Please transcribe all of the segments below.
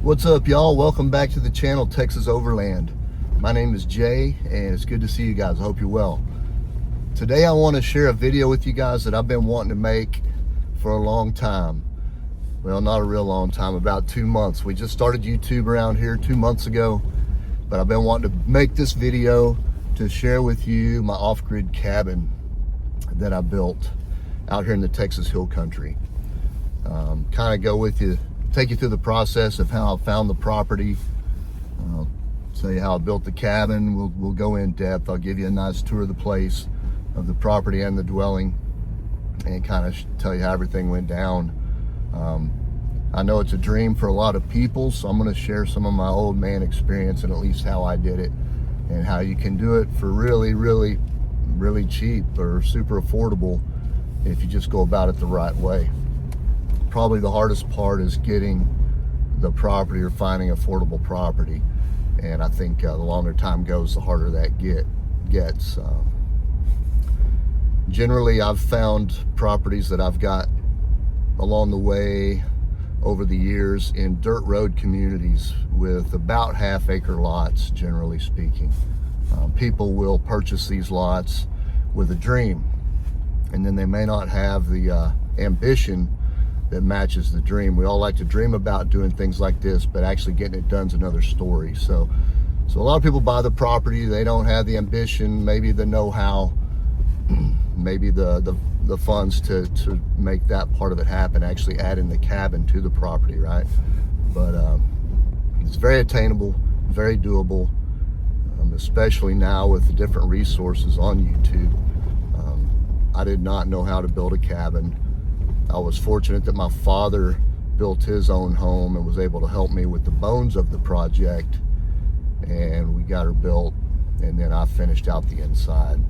What's up, y'all? Welcome back to the channel, Texas Overland. My name is Jay, and it's good to see you guys. I hope you're well. Today I want to share a video with you guys that I've been wanting to make for a long time. Well, not a real long time, about 2 months. We just started YouTube around here 2 months ago, but I've been wanting to make this video to share with you my off-grid cabin that I built out here in the Texas Hill Country. Kind of go with you, take you through the process of how I found the property. I'll tell you how I built the cabin. We'll go in depth. I'll give you a nice tour of the place, of the property and the dwelling, and kind of tell you how everything went down. I know it's a dream for a lot of people, so I'm going to share some of my old man experience and at least how I did it and how you can do it for really cheap or super affordable if you just go about it the right way. Probably the hardest part is getting the property or finding affordable property, and I think the longer time goes, the harder that gets. Generally, I've found properties that I've got along the way over the years in dirt road communities with about half-acre lots, generally speaking. People will purchase these lots with a dream, and then they may not have the ambition that matches the dream. We all like to dream about doing things like this, but actually getting it done is another story. So a lot of people buy the property, they don't have the ambition, maybe the know-how, maybe the funds to make that part of it happen, actually adding the cabin to the property, right? But it's very attainable, very doable, especially now with the different resources on YouTube. I did not know how to build a cabin. I was fortunate that my father built his own home and was able to help me with the bones of the project, and we got her built, and then I finished out the inside.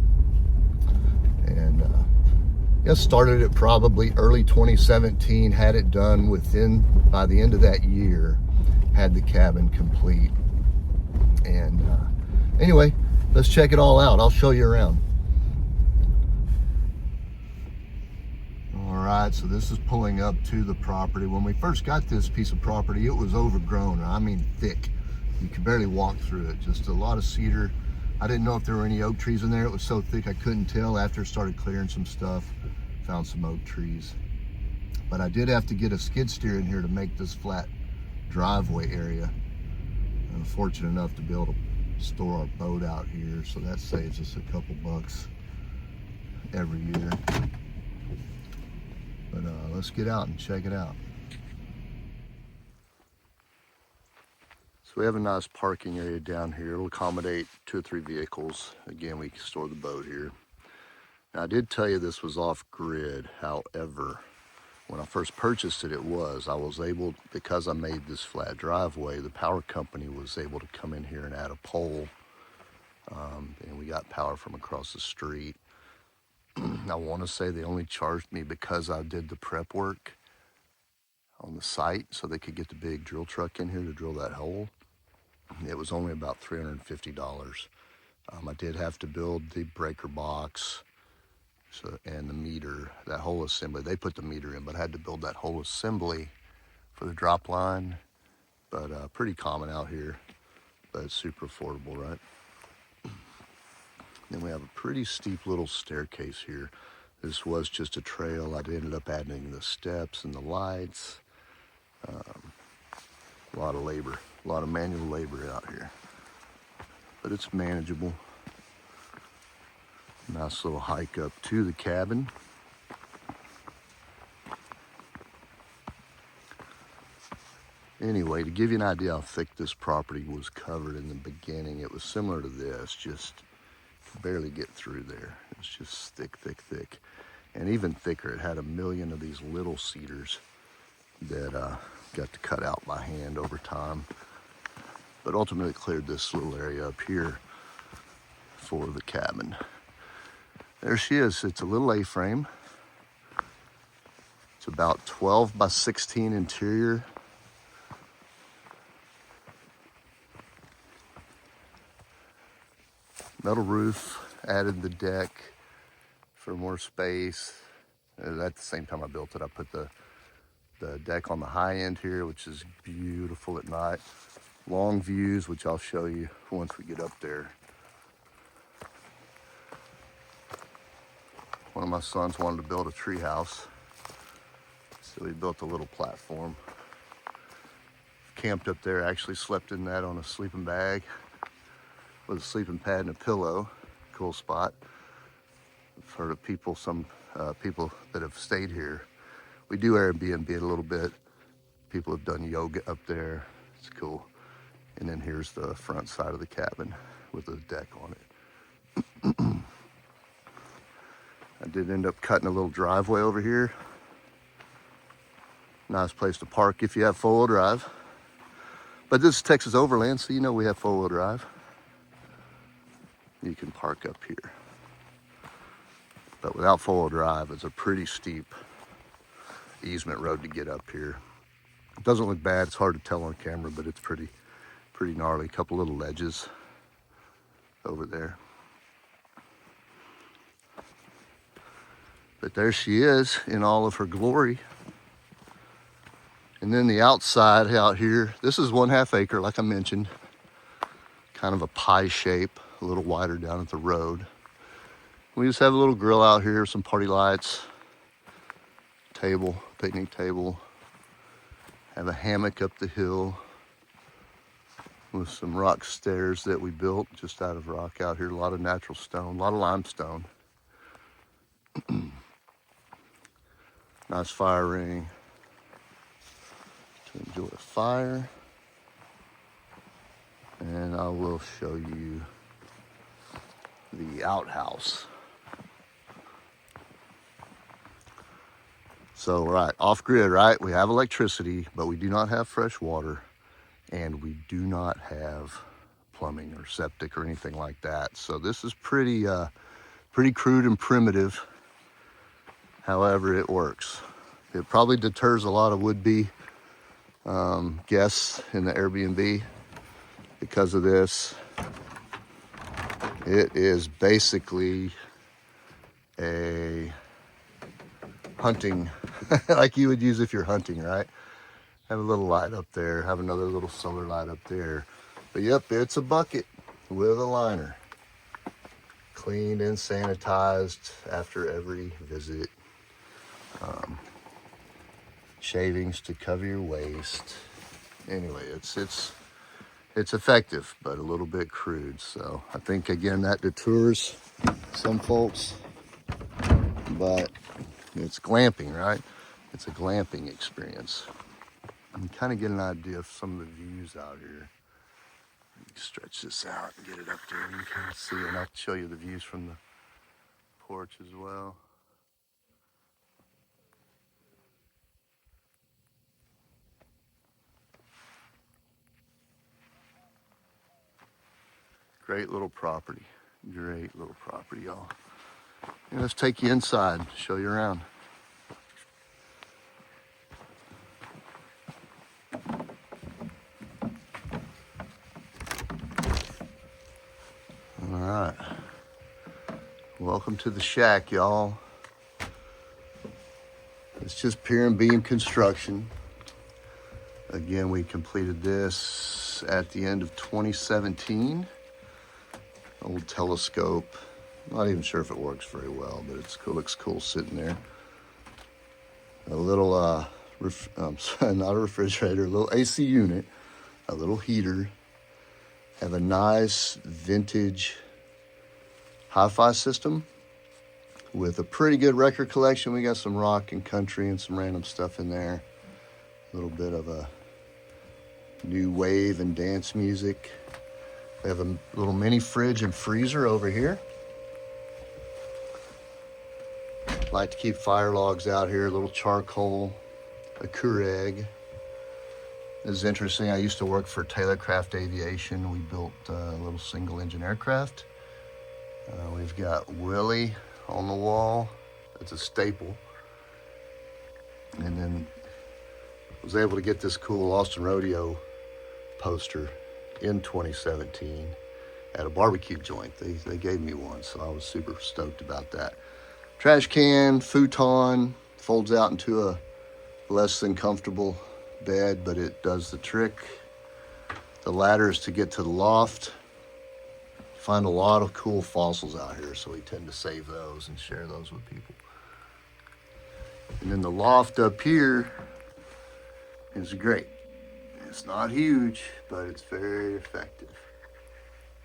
And started it probably early 2017, had it done by the end of that year, had the cabin complete. And anyway, let's check it all out. I'll show you around. Alright, so this is pulling up to the property. When we first got this piece of property, it was overgrown. I mean thick. You could barely walk through it. Just a lot of cedar. I didn't know if there were any oak trees in there. It was so thick I couldn't tell. After it started clearing some stuff, found some oak trees. But I did have to get a skid steer in here to make this flat driveway area. I'm fortunate enough to be able to store our boat out here, so that saves us a couple bucks every year. But let's get out and check it out. So we have a nice parking area down here. It'll accommodate 2 or 3 vehicles. Again, we can store the boat here. Now, I did tell you this was off grid. However, when I first purchased it, I was able, because I made this flat driveway, the power company was able to come in here and add a pole. And we got power from across the street. I want to say they only charged me because I did the prep work on the site so they could get the big drill truck in here to drill that hole. It was only about $350. I did have to build the breaker box and the meter, that whole assembly. They put the meter in, but I had to build that whole assembly for the drop line. But pretty common out here, but it's super affordable, right? Then we have a pretty steep little staircase here. This was just a trail. I ended up adding the steps and the lights. A lot of labor, a lot of manual labor out here. But it's manageable. Nice little hike up to the cabin. Anyway, to give you an idea how thick this property was covered in the beginning, it was similar to this, just barely get through there. It's just thick. And even thicker, it had 1 million of these little cedars that got to cut out by hand over time. But ultimately cleared this little area up here for the cabin. There she is. It's a little A-frame. It's about 12 by 16 interior. Metal roof, added the deck for more space. At the same time I built it, I put the the deck on the high end here, which is beautiful at night. Long views, which I'll show you once we get up there. One of my sons wanted to build a tree house, so he built a little platform. Camped up there, actually slept in that on a sleeping bag with a sleeping pad and a pillow. Cool spot. I've heard of people, some people that have stayed here. We do Airbnb it a little bit. People have done yoga up there. It's cool. And then here's the front side of the cabin with a deck on it. I did end up cutting a little driveway over here. Nice place to park if you have four-wheel drive. But this is Texas Overland, so you know we have four-wheel drive. You can park up here. But without four-wheel drive, it's a pretty steep easement road to get up here. It doesn't look bad. It's hard to tell on camera, but it's pretty gnarly. A couple little ledges over there. But there she is in all of her glory. And then the outside out here, this is 1/2 acre, like I mentioned. Kind of a pie shape, a little wider down at the road. We just have a little grill out here, some party lights, table, picnic table. Have a hammock up the hill with some rock stairs that we built just out of rock out here. A lot of natural stone, a lot of limestone. Nice fire ring to enjoy a fire. And I will show you the outhouse. So, right, off grid, right? We have electricity, but we do not have fresh water, and we do not have plumbing or septic or anything like that. So this is pretty crude and primitive. However, it works. It probably deters a lot of would-be guests in the Airbnb because of this. It is basically a hunting, like you would use if you're hunting, right? Have a little light up there, have another little solar light up there. But yep, it's a bucket with a liner. Cleaned and sanitized after every visit. Shavings to cover your waist. Anyway, it's effective, but a little bit crude. So I think again that deters some folks, but it's glamping, right? It's a glamping experience. You kind of get an idea of some of the views out here. Stretch this out and get it up there and you can see, and I'll show you the views from the porch as well. Great little property. Great little property, y'all. And let's take you inside, show you around. All right. Welcome to the shack, y'all. It's just pier and beam construction. Again, we completed this at the end of 2017. Old telescope. Not even sure if it works very well, but it's cool. Looks cool sitting there. A little, not a refrigerator, a little AC unit, a little heater. Have a nice vintage hi-fi system with a pretty good record collection. We got some rock and country and some random stuff in there. A little bit of a new wave and dance music. We have a little mini fridge and freezer over here. Like to keep fire logs out here, a little charcoal, a Keurig. This is interesting. I used to work for Taylorcraft Aviation. We built a little single engine aircraft. We've got Willie on the wall. That's a staple. And then was able to get this cool Austin Rodeo poster in 2017 at a barbecue joint. They gave me one, so I was super stoked about that. Trash can, futon, folds out into a less than comfortable bed, but it does the trick. The ladder is to get to the loft. Find a lot of cool fossils out here, so we tend to save those and share those with people. And then the loft up here is great. It's not huge, but it's very effective.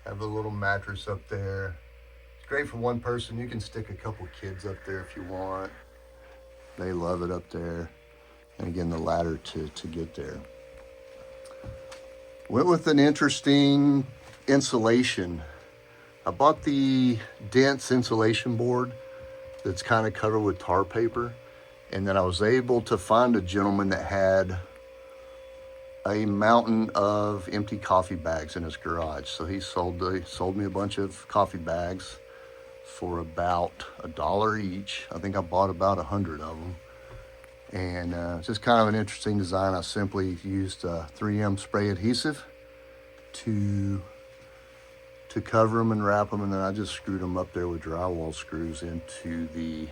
Have a little mattress up there. It's great for one person. You can stick a couple kids up there if you want. They love it up there. And again, the ladder to get there. Went with an interesting insulation. I bought the dense insulation board that's kind of covered with tar paper. And then I was able to find a gentleman that had a mountain of empty coffee bags in his garage. So he sold me a bunch of coffee bags for about $1 each. I think I bought about 100 of them. And it's just kind of an interesting design. I simply used 3M spray adhesive to cover them and wrap them, and then I just screwed them up there with drywall screws into the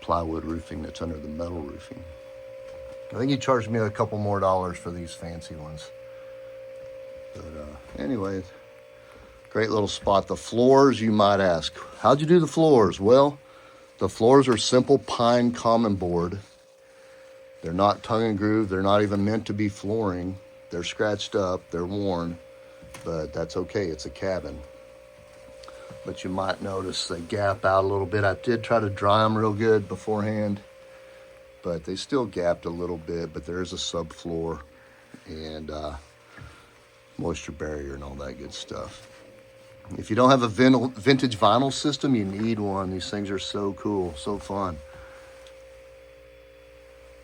plywood roofing that's under the metal roofing. I think he charged me a couple more dollars for these fancy ones. But anyway, great little spot. The floors, you might ask, how'd you do the floors? Well, the floors are simple pine common board. They're not tongue and groove. They're not even meant to be flooring. They're scratched up, they're worn, but that's okay, it's a cabin. But you might notice they gap out a little bit. I did try to dry them real good beforehand, but they still gapped a little bit, but there is a subfloor and moisture barrier and all that good stuff. If you don't have a vintage vinyl system, you need one. These things are so cool, so fun.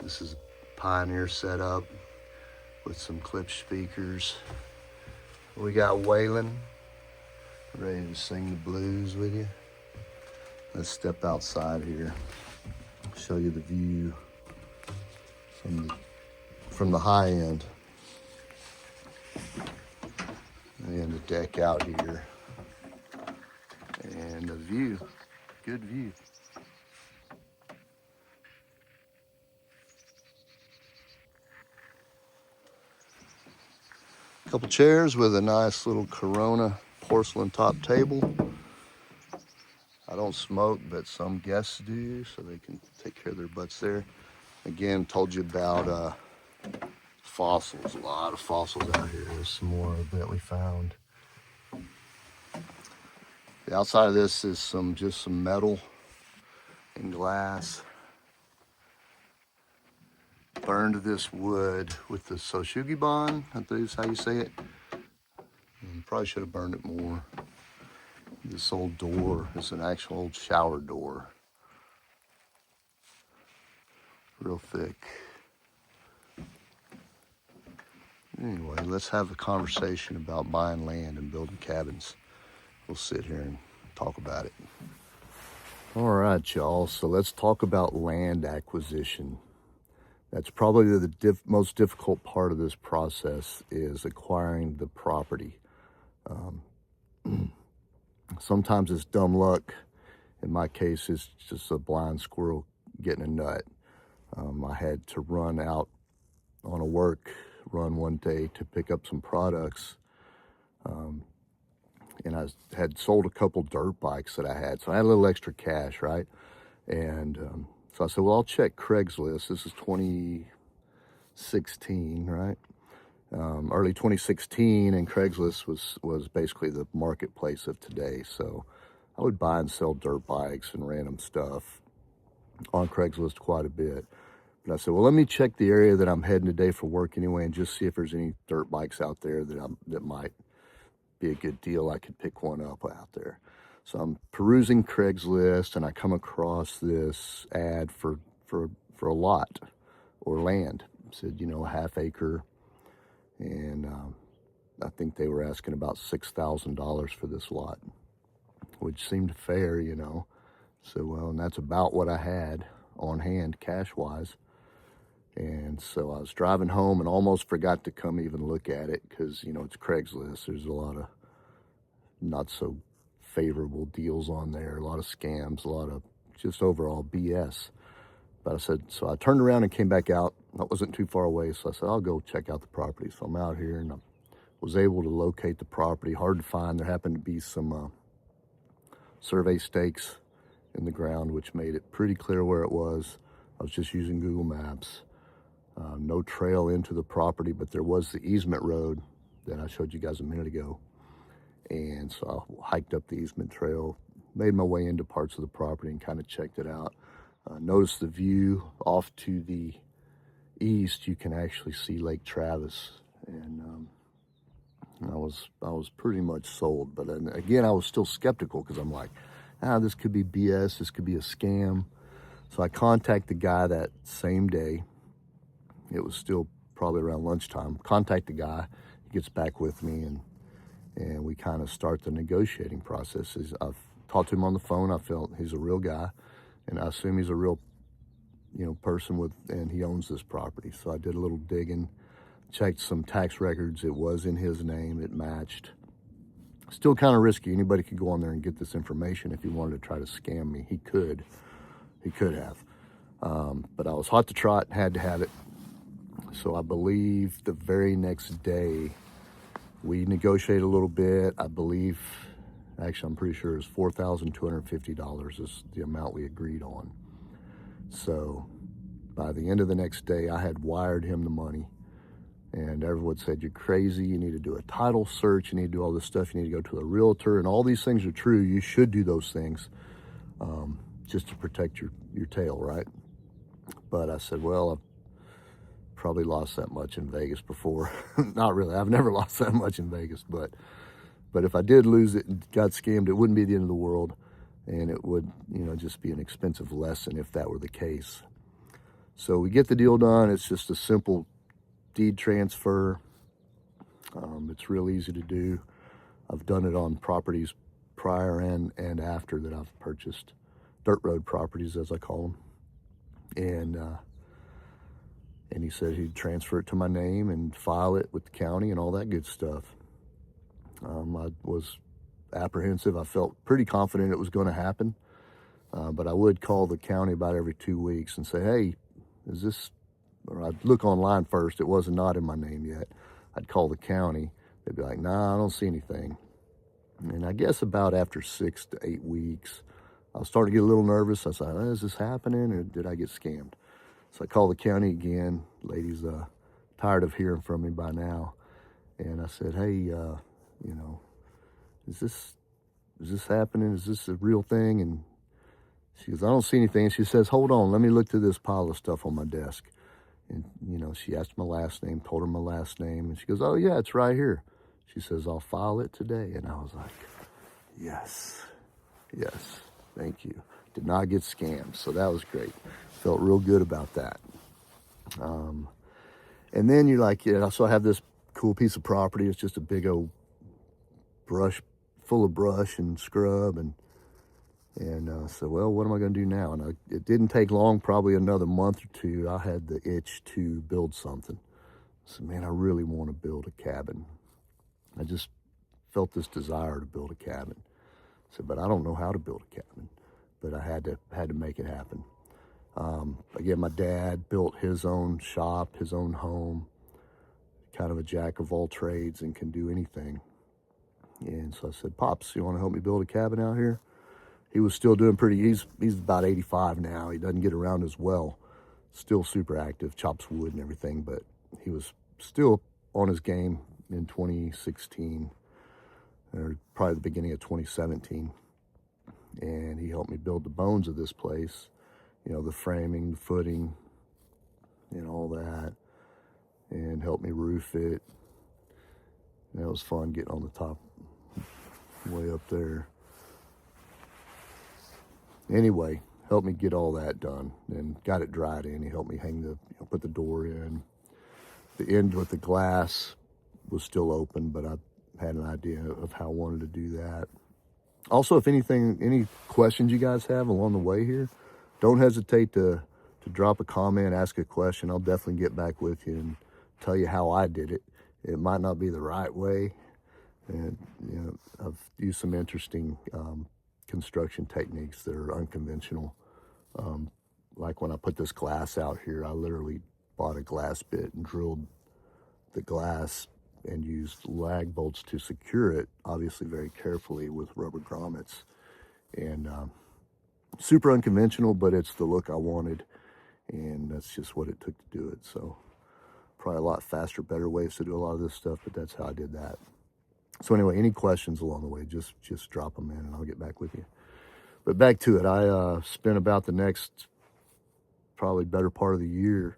This is a Pioneer setup with some clip speakers. We got Waylon ready to sing the blues with you. Let's step outside here. Show you the view from the high end. And the deck out here. And the view, good view. Couple chairs with a nice little Corona porcelain top table. I don't smoke, but some guests do, so they can take care of their butts there. Again, told you about fossils, a lot of fossils out here. There's some more that we found. The outside of this is just some metal and glass. Burned this wood with the Soshugibon, I think is how you say it. Probably should have burned it more. This old door is an actual old shower door. Real thick. Anyway, let's have a conversation about buying land and building cabins. We'll sit here and talk about it. All right, y'all, so let's talk about land acquisition. That's probably the most difficult part of this process, is acquiring the property. Sometimes it's dumb luck. In my case, it's just a blind squirrel getting a nut. I had to run out on a work run one day to pick up some products. And I had sold a couple dirt bikes that I had. So I had a little extra cash, right? And so I said, well, I'll check Craigslist. This is 2016, right? Early 2016, and Craigslist was basically the marketplace of today. So I would buy and sell dirt bikes and random stuff on Craigslist quite a bit. But I said, well, let me check the area that I'm heading today for work anyway, and just see if there's any dirt bikes out there that might be a good deal. I could pick one up out there. So I'm perusing Craigslist, and I come across this ad for a lot or land. It said, a half acre. And I think they were asking about $6,000 for this lot, which seemed fair, So, well, and that's about what I had on hand cash-wise. And so I was driving home and almost forgot to come even look at it because, it's Craigslist. There's a lot of not so favorable deals on there, a lot of scams, a lot of just overall BS. But I said, so I turned around and came back out. I wasn't too far away, so I said, I'll go check out the property. So I'm out here, and I was able to locate the property. Hard to find. There happened to be some survey stakes in the ground, which made it pretty clear where it was. I was just using Google Maps. No trail into the property, but there was the easement road that I showed you guys a minute ago. And so I hiked up the easement trail, made my way into parts of the property and kind of checked it out. Noticed the view off to the east. You can actually see Lake Travis, and I was pretty much sold. But again, I was still skeptical because I'm like, this could be BS. This could be a scam. So I contact the guy that same day. It was still probably around lunchtime. Contact the guy. He gets back with me, and we kind of start the negotiating process. I've talked to him on the phone. I felt he's a real guy, and I assume he's a real, person and he owns this property. So I did a little digging, checked some tax records. It was in his name. It matched. Still kind of risky. Anybody could go on there and get this information if he wanted to try to scam me. He could have. But I was hot to trot, had to have it. So I believe the very next day we negotiated a little bit. I'm pretty sure it was $4,250 is the amount we agreed on. So by the end of the next day, I had wired him the money, and everyone said, you're crazy. You need to do a title search. You need to do all this stuff. You need to go to a realtor, and all these things are true. You should do those things just to protect your tail, right? But I said, well, I've probably lost that much in Vegas before. Not really. I've never lost that much in Vegas, but if I did lose it and got scammed, it wouldn't be the end of the world, and it would, just be an expensive lesson if that were the case. So we get the deal done. It's just a simple deed transfer. It's real easy to do. I've done it on properties prior and after that I've purchased, dirt road properties as I call them, and he said he'd transfer it to my name and file it with the county and all that good stuff. I was apprehensive. I felt pretty confident it was going to happen, but I would call the county about every 2 weeks and say, hey, is this, or I'd look online first. It wasn't not in my name yet. I'd call the county. They'd be like, nah, I don't see anything. And I guess about after 6 to 8 weeks, I was starting to get a little nervous. I said, is this happening, or did I get scammed? So I called the county again. Lady's tired of hearing from me by now. And I said, hey, is this happening? Is this a real thing? And she goes, I don't see anything. And she says, hold on, let me look through this pile of stuff on my desk. And, she asked my last name, told her my last name. And she goes, oh, yeah, it's right here. She says, I'll file it today. And I was like, yes, thank you. Did not get scammed. So that was great. Felt real good about that. And then you're like, so I have this cool piece of property. It's just a big old brush, full of brush and scrub. And so, well, what am I going to do now? And it didn't take long, probably another month or two. I had the itch to build something. I said, man, I really want to build a cabin. I just felt this desire to build a cabin. I said, but I don't know how to build a cabin. But I had to make it happen. Again, my dad built his own shop, his own home, kind of a jack of all trades and can do anything. And so I said, Pops, you want to help me build a cabin out here? He was still doing he's about 85 now. He doesn't get around as well. Still super active, chops wood and everything, but he was still on his game in 2016, or probably the beginning of 2017. And he helped me build the bones of this place, the framing, the footing, and all that, and helped me roof it. And it was fun getting on the top, way up there. Anyway, helped me get all that done and got it dried in. He helped me put the door in. The end with the glass was still open, but I had an idea of how I wanted to do that. Also, if any questions you guys have along the way here, don't hesitate to drop a comment, ask a question. I'll definitely get back with you and tell you how I did it. It might not be the right way. And, I've used some interesting construction techniques that are unconventional. like when I put this glass out here, I literally bought a glass bit and drilled the glass and used lag bolts to secure it, obviously very carefully with rubber grommets. And super unconventional, but it's the look I wanted, and that's just what it took to do it. So probably a lot faster, better ways to do a lot of this stuff, but that's how I did that. So anyway, any questions along the way, just drop them in and I'll get back with you. But back to it, I spent about the next probably better part of the year,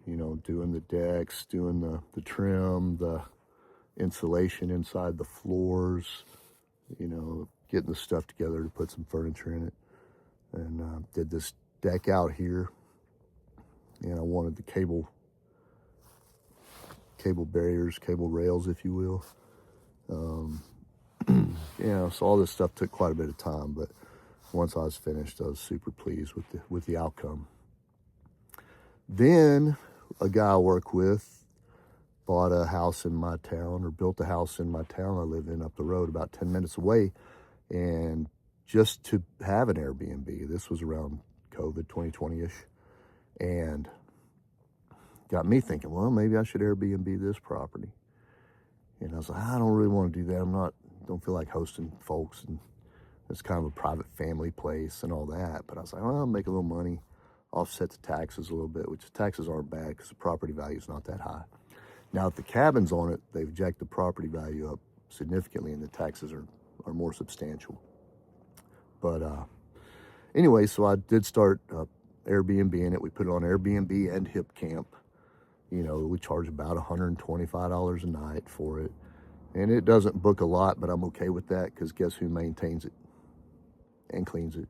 you know, doing the decks, doing the trim, the insulation inside the floors, you know, getting the stuff together to put some furniture in it. And did this deck out here, and I wanted the cable barriers, cable rails, if you will. You know, so all this stuff took quite a bit of time, but once I was finished, I was super pleased with the outcome. Then a guy I work with bought a house in my town, or built a house in my town I live in up the road, about 10 minutes away, and just to have an Airbnb. This was around COVID 2020-ish, and got me thinking, well, maybe I should Airbnb this property. And I was like, I don't really want to do that. Don't feel like hosting folks, and it's kind of a private family place and all that. But I was like, well, I'll make a little money, offset the taxes a little bit, which the taxes aren't bad because the property value is not that high. Now, if the cabin's on it, they've jacked the property value up significantly, and the taxes are more substantial. But anyway, so I did start Airbnb in it. We put it on Airbnb and HipCamp. You know, we charge about $125 a night for it. And it doesn't book a lot, but I'm okay with that because guess who maintains it and cleans it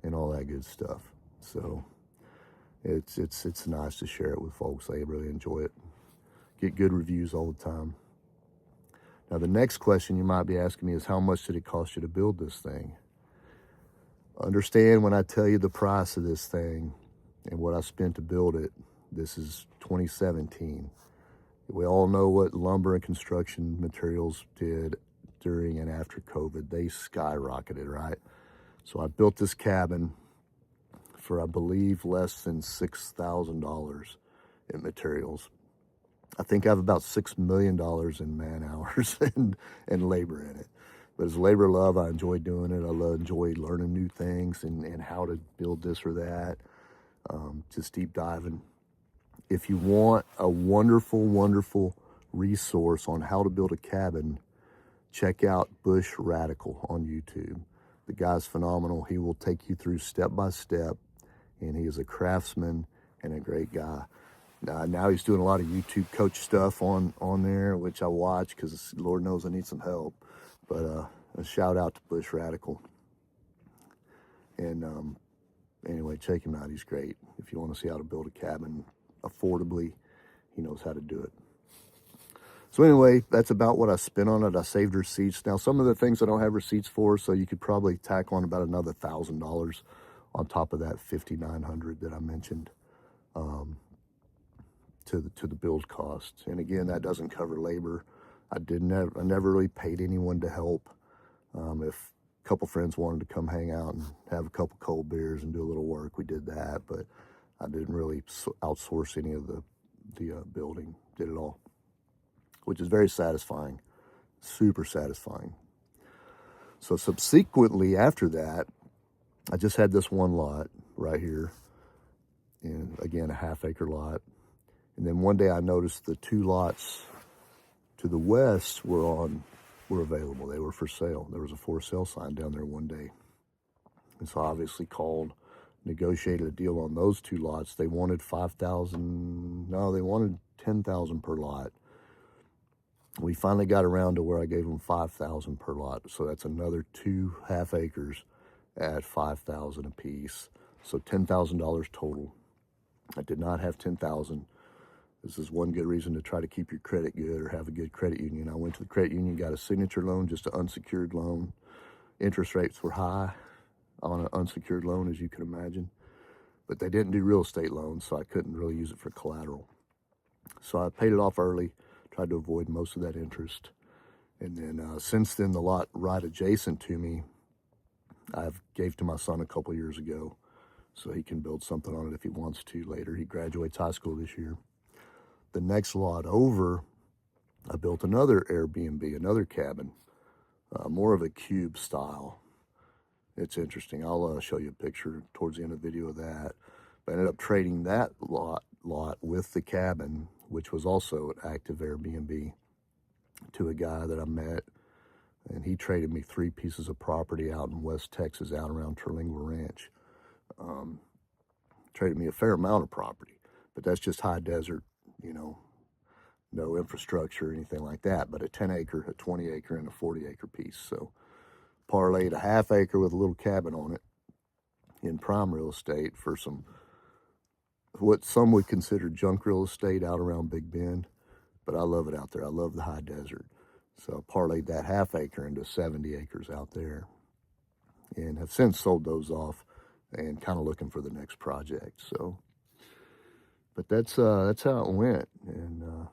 and all that good stuff. So it's nice to share it with folks. They really enjoy it. Get good reviews all the time. Now, the next question you might be asking me is, how much did it cost you to build this thing? Understand when I tell you the price of this thing and what I spent to build it. This is 2017. We all know what lumber and construction materials did during and after COVID. They skyrocketed, right? So I built this cabin for, I believe, less than $6,000 in materials. I think I have about $6 million in man hours and labor in it. But as labor love, I enjoy doing it. I enjoy learning new things and how to build this or that. Just deep diving. If you want a wonderful, wonderful resource on how to build a cabin, check out Bush Radical on YouTube. The guy's phenomenal. He will take you through step by step, and he is a craftsman and a great guy. Now he's doing a lot of YouTube coach stuff on there, which I watch because Lord knows I need some help. But a shout out to Bush Radical. And anyway, check him out. He's great. If you want to see how to build a cabin affordably, he knows how to do it. So anyway, that's about what I spent on it. I saved receipts. Now, some of the things I don't have receipts for, so you could probably tack on about another $1,000 on top of that $5,900 that I mentioned to the build costs. And again, that doesn't cover labor. I never really paid anyone to help. If a couple friends wanted to come hang out and have a couple cold beers and do a little work, we did that. But I didn't really outsource any of the building. Did it all, which is very satisfying, super satisfying. So subsequently after that, I just had this one lot right here, and again, a half-acre lot. And then one day I noticed the two lots to the west were available. They were for sale. There was a for sale sign down there one day. And so I obviously called, negotiated a deal on those two lots. They wanted they wanted $10,000 per lot. We finally got around to where I gave them $5,000 per lot. So that's another 2 half acres at $5,000 a piece. So $10,000 total. I did not have $10,000. This is one good reason to try to keep your credit good or have a good credit union. I went to the credit union, got a signature loan, just an unsecured loan. Interest rates were high on an unsecured loan, as you can imagine. But they didn't do real estate loans, so I couldn't really use it for collateral. So I paid it off early, tried to avoid most of that interest. And then since then, the lot right adjacent to me, I've gave to my son a couple years ago. so he can build something on it if he wants to later. He graduates high school this year. The next lot over, I built another Airbnb, another cabin, more of a cube style. It's interesting. I'll show you a picture towards the end of the video of that. I ended up trading that lot with the cabin, which was also an active Airbnb, to a guy that I met, and he traded me 3 pieces of property out in West Texas, out around Terlingua Ranch. Traded me a fair amount of property, but that's just high desert, you know, no infrastructure or anything like that, but a 10 acre, a 20 acre, and a 40 acre piece. So parlayed a half acre with a little cabin on it in prime real estate for some, what some would consider junk real estate out around Big Bend, but I love it out there. I love the high desert. So I parlayed that half acre into 70 acres out there, and have since sold those off and kind of looking for the next project. So, but that's how it went. And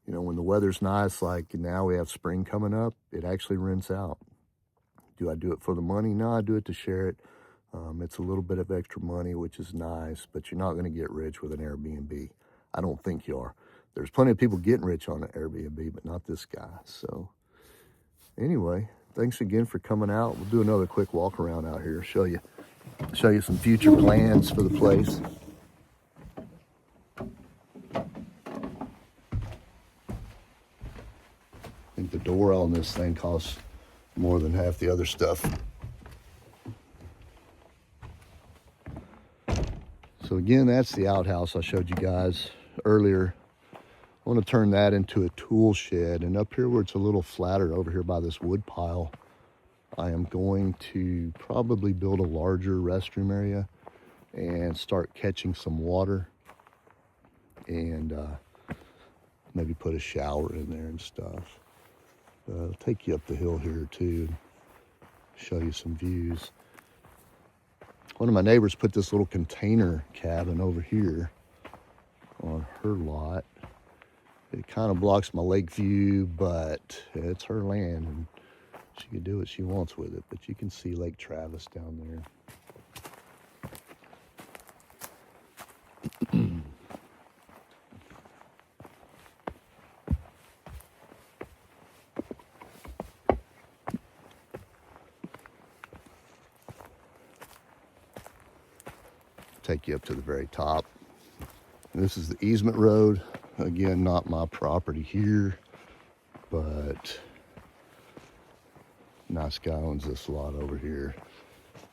you know, when the weather's nice, like now we have spring coming up, it actually rents out. Do I do it for the money? No, I do it to share it. It's a little bit of extra money, which is nice, but you're not going to get rich with an Airbnb. I don't think you are. There's plenty of people getting rich on an Airbnb, but not this guy. So anyway, thanks again for coming out. We'll do another quick walk around out here, show you some future plans for the place. I think the door on this thing costs more than half the other stuff. So again, that's the outhouse I showed you guys earlier. I want to turn that into a tool shed, and up here where it's a little flatter over here by this wood pile, I am going to probably build a larger restroom area and start catching some water, and maybe put a shower in there and stuff. I'll take you up the hill here too, show you some views. One of my neighbors put this little container cabin over here on her lot. It kind of blocks my lake view, but it's her land and she can do what she wants with it. But you can see Lake Travis down there. Take you up to the very top. And this is the easement road. Again, not my property here, but nice guy owns this lot over here.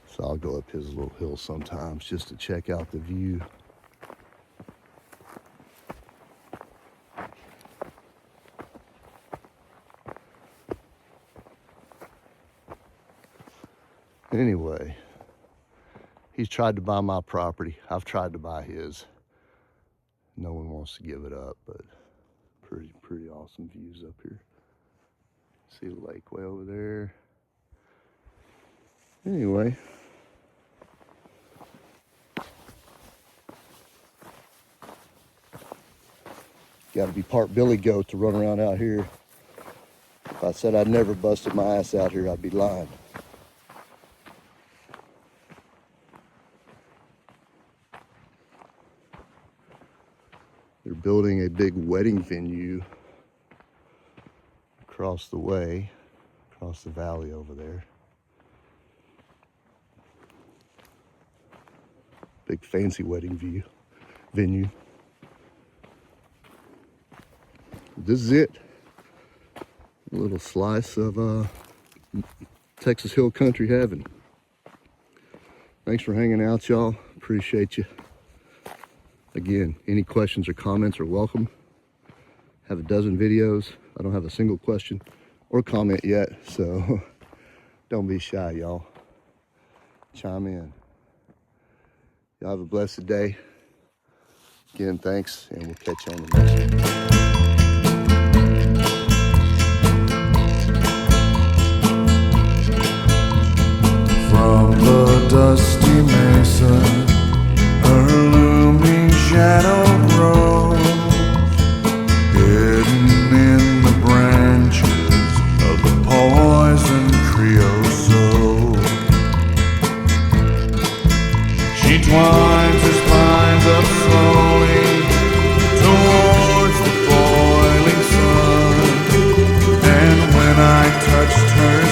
So I'll go up his little hill sometimes just to check out the view. Anyway, he's tried to buy my property. I've tried to buy his. No one wants to give it up, but pretty awesome views up here. See the lake way over there. Anyway, got to be part Billy Goat to run around out here. If I said I'd never busted my ass out here, I'd be lying. They're building a big wedding venue across the way, across the valley over there. Big fancy wedding venue. This is it. A little slice of Texas Hill Country heaven. Thanks for hanging out, y'all. Appreciate you. Again, any questions or comments are welcome. Have a dozen videos. I don't have a single question or comment yet, so don't be shy, y'all. Chime in. Y'all have a blessed day. Again, thanks, and we'll catch you on the next one. From the dusty mesa, her looming shadow grows, hidden in the branches of the poison creosote. touched her